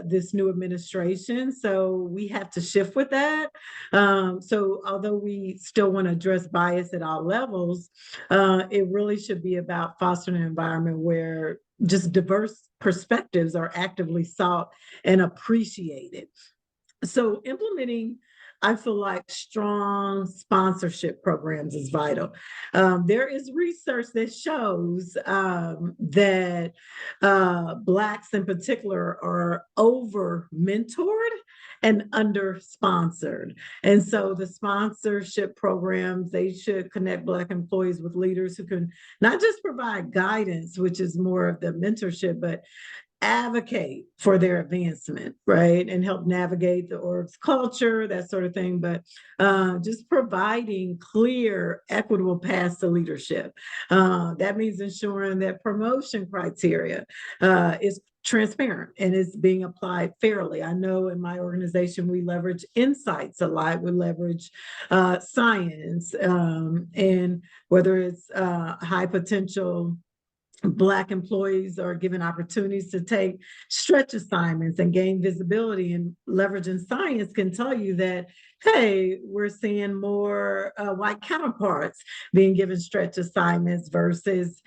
this new administration. So we have to shift with that. So although we still want to address bias at all levels, it really should be about fostering an environment where just diverse perspectives are actively sought and appreciated. So implementing, I feel like, strong sponsorship programs is vital. There is research that shows that Blacks in particular are over mentored and under sponsored. And so the sponsorship programs, they should connect Black employees with leaders who can not just provide guidance, which is more of the mentorship, but advocate for their advancement, right? And help navigate the org's culture, that sort of thing. But just providing clear, equitable paths to leadership. That means ensuring that promotion criteria is transparent and is being applied fairly. I know in my organization, we leverage insights a lot. We leverage science, and whether it's high potential Black employees are given opportunities to take stretch assignments and gain visibility, and leveraging science can tell you that, hey, we're seeing more white counterparts being given stretch assignments versus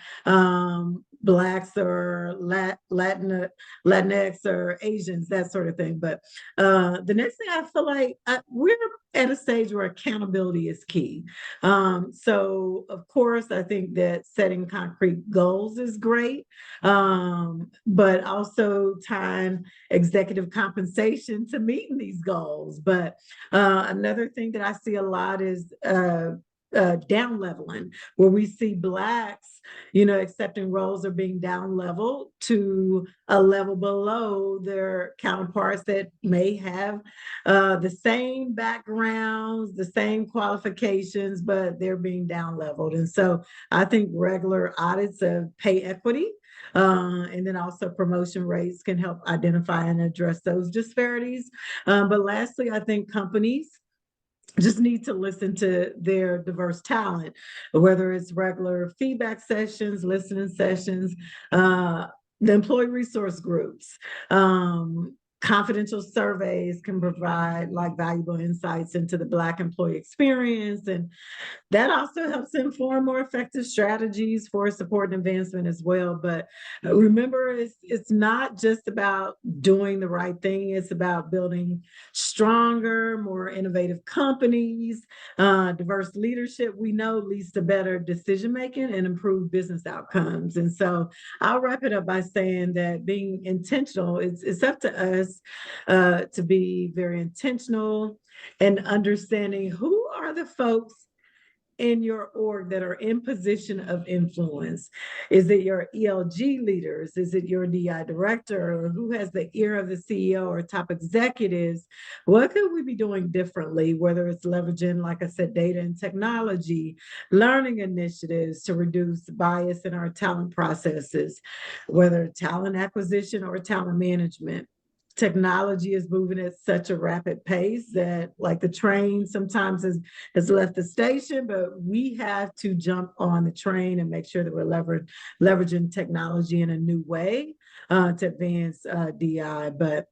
Blacks or Latinx or Asians, that sort of thing. But the next thing, I feel like we're at a stage where accountability is key. So of course, I think that setting concrete goals is great, but also tying executive compensation to meeting these goals. But another thing that I see a lot is down leveling, where we see Blacks, accepting roles are being down leveled to a level below their counterparts that may have the same backgrounds, the same qualifications, but they're being down leveled. And so I think regular audits of pay equity and then also promotion rates can help identify and address those disparities. But lastly, I think companies just need to listen to their diverse talent, whether it's regular feedback sessions, listening sessions, the employee resource groups, confidential surveys can provide like valuable insights into the Black employee experience, and that also helps inform more effective strategies for support and advancement as well. But remember, it's not just about doing the right thing. It's about building stronger, more innovative companies. Diverse leadership, we know, leads to better decision-making and improved business outcomes. And so I'll wrap it up by saying that being intentional, it's up to us to be very intentional and understanding who are the folks in your org that are in position of influence? Is it your ELG leaders? Is it your DI director? Or who has the ear of the CEO or top executives? What could we be doing differently, whether it's leveraging, like I said, data and technology, learning initiatives to reduce bias in our talent processes, whether talent acquisition or talent management? Technology is moving at such a rapid pace that like the train sometimes has left the station, but we have to jump on the train and make sure that we're leveraging technology in a new way to advance DI. But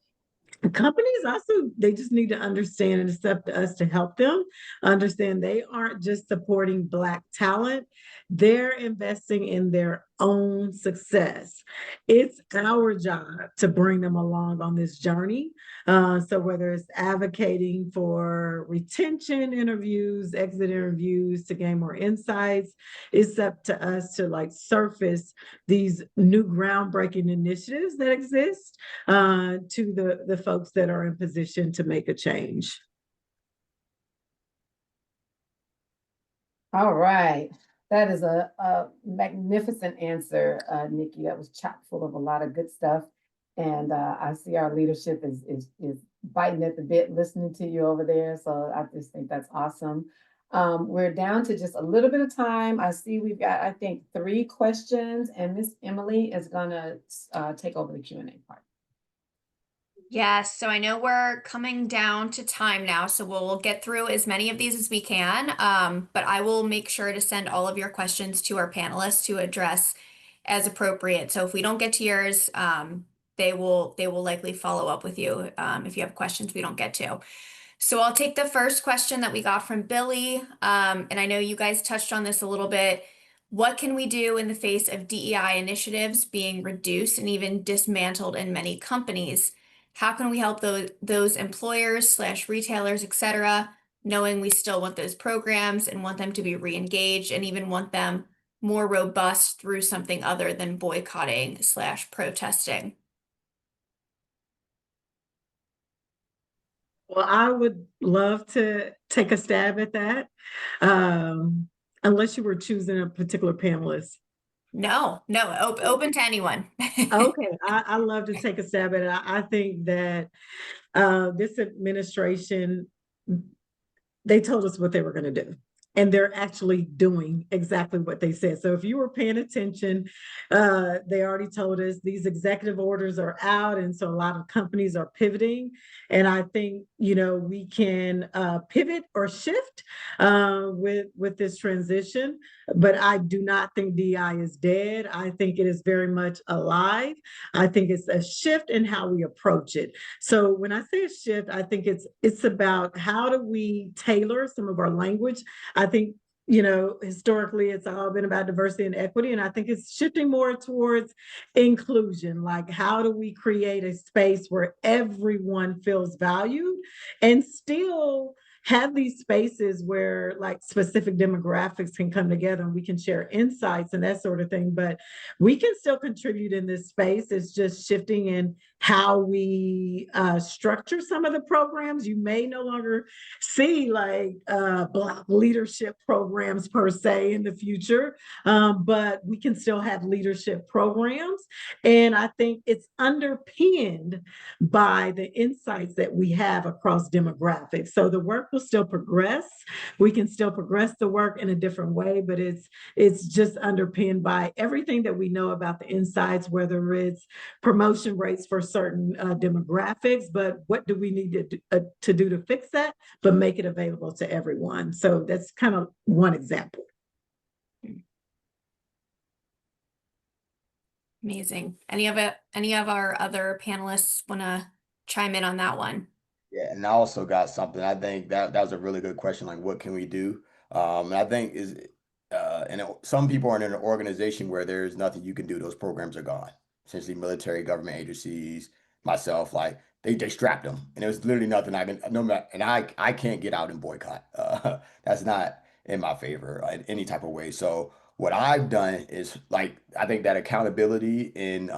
companies also, they just need to understand and accept us to help them understand they aren't just supporting Black talent, they're investing in their own success. It's our job to bring them along on this journey. So whether it's advocating for retention interviews, exit interviews to gain more insights, it's up to us to like surface these new groundbreaking initiatives that exist to the folks that are in position to make a change. All right. That is a magnificent answer, Nikki. That was chock full of a lot of good stuff. And I see our leadership is biting at the bit listening to you over there. So I just think that's awesome. We're down to just a little bit of time. I see we've got, I think, 3 questions, and Miss Emily is gonna take over the Q&A part. Yes, so I know we're coming down to time now, so we'll get through as many of these as we can. But I will make sure to send all of your questions to our panelists to address as appropriate. So if we don't get to yours, they will likely follow up with you if you have questions we don't get to. So I'll take the first question that we got from Billy, and I know you guys touched on this a little bit. What can we do in the face of DEI initiatives being reduced and even dismantled in many companies? How can we help those employers / retailers, et cetera, knowing we still want those programs and want them to be re-engaged and even want them more robust through something other than boycotting / protesting? Well, I would love to take a stab at that, unless you were choosing a particular panelist. No, open to anyone. Okay, I love to take a stab at it. I think that this administration, they told us what they were going to do. And they're actually doing exactly what they said. So if you were paying attention, they already told us these executive orders are out. And so a lot of companies are pivoting. And I think, we can pivot or shift with this transition. But I do not think DI is dead. I think it is very much alive. I think it's a shift in how we approach it. So when I say a shift, I think it's about how do we tailor some of our language. I think, historically, it's all been about diversity and equity. And I think it's shifting more towards inclusion. Like, how do we create a space where everyone feels valued and still have these spaces where like specific demographics can come together and we can share insights and that sort of thing, but we can still contribute in this space. It's just shifting in how we structure some of the programs. You may no longer see like Black leadership programs per se in the future, but we can still have leadership programs. And I think it's underpinned by the insights that we have across demographics. So the work will still progress. We can still progress the work in a different way, but it's just underpinned by everything that we know about the insights, whether it's promotion rates for certain demographics, but what do we need to do to fix that, but make it available to everyone. So that's kind of one example. Amazing. Any of our other panelists want to chime in on that one? Yeah, and I also got something. I think that was a really good question. Like, what can we do? And I think some people are in an organization where there's nothing you can do. Those programs are gone. Essentially, military, government agencies, myself, like they strapped them, and there was literally nothing I can. No matter, and I can't get out and boycott. That's not in my favor in any type of way. So what I've done is like I think that accountability in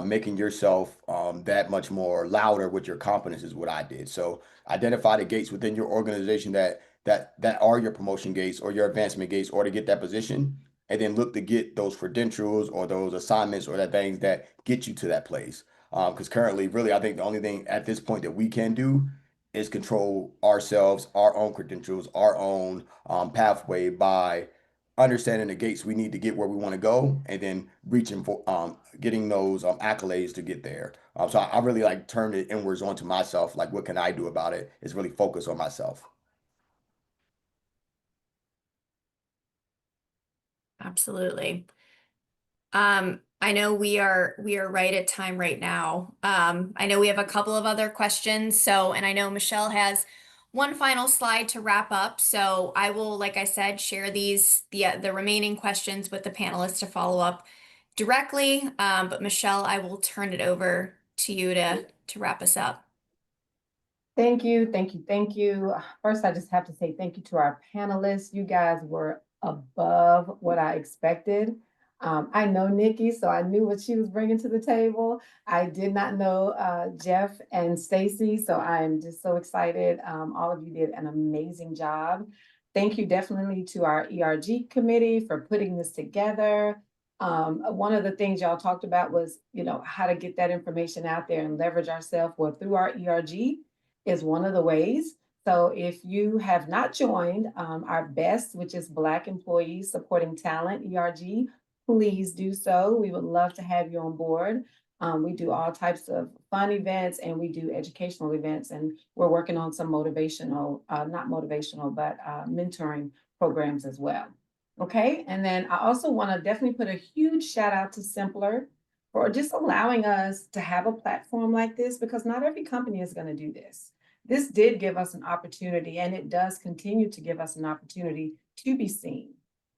making yourself that much more louder with your competence is what I did. So identify the gates within your organization that that are your promotion gates or your advancement gates or to get that position, and then look to get those credentials or those assignments or that things that get you to that place. Because currently, really, I think the only thing at this point that we can do is control ourselves, our own credentials, our own pathway by understanding the gates we need to get where we want to go, and then reaching for getting those accolades to get there. So I really like turned it inwards onto myself. Like, what can I do about it? Is really focus on myself. Absolutely. I know we are right at time right now. I know we have a couple of other questions. So, and I know Michelle has one final slide to wrap up. So I will, like I said, share the remaining questions with the panelists to follow up directly. But Michelle, I will turn it over to you to wrap us up. Thank you, thank you, thank you. First, I just have to say thank you to our panelists. You guys were above what I expected. I know Nikki, so I knew what she was bringing to the table. I did not know Jeff and Stacy, so I'm just so excited. All of you did an amazing job. Thank you definitely to our ERG committee for putting this together. One of the things y'all talked about was, how to get that information out there and leverage ourselves. Well, through our ERG is one of the ways. So if you have not joined our BEST, which is Black Employees Supporting Talent, ERG, please do so. We would love to have you on board. We do all types of fun events and we do educational events, and we're working on some motivational, not motivational, but mentoring programs as well. Okay, and then I also want to definitely put a huge shout out to Symplr for just allowing us to have a platform like this, because not every company is going to do this. This did give us an opportunity, and it does continue to give us an opportunity to be seen,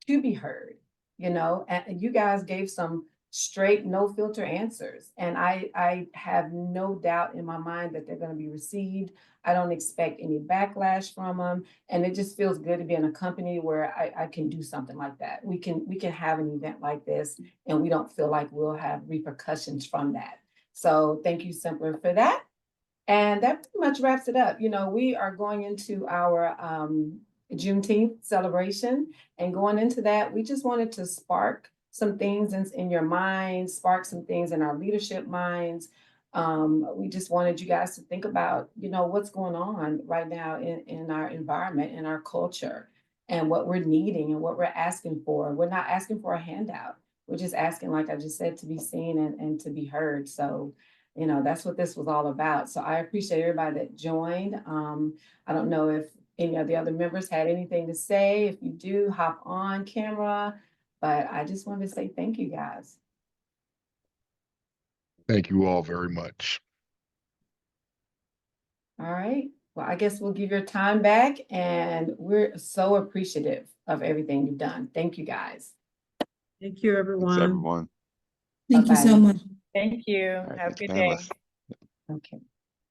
to be heard, and you guys gave some straight, no filter answers. And I have no doubt in my mind that they're going to be received. I don't expect any backlash from them. And it just feels good to be in a company where I can do something like that. We can have an event like this and we don't feel like we'll have repercussions from that. So thank you, Symplr, for that. And that pretty much wraps it up. We are going into our Juneteenth celebration, and going into that, we just wanted to spark some things in your mind, spark some things in our leadership minds. We just wanted you guys to think about, what's going on right now in our environment, in our culture, and what we're needing and what we're asking for. We're not asking for a handout. We're just asking, like I just said, to be seen and to be heard. So that's what this was all about. So I appreciate everybody that joined. I don't know if any of the other members had anything to say. If you do, hop on camera. But I just wanted to say thank you, guys. Thank you all very much. All right. Well, I guess we'll give your time back, and we're so appreciative of everything you've done. Thank you, guys. Thank you, Thanks, everyone. everyone. Thank you so Bye-bye. much. Thank you. All right, Have a thanks, good day. panelists. Okay.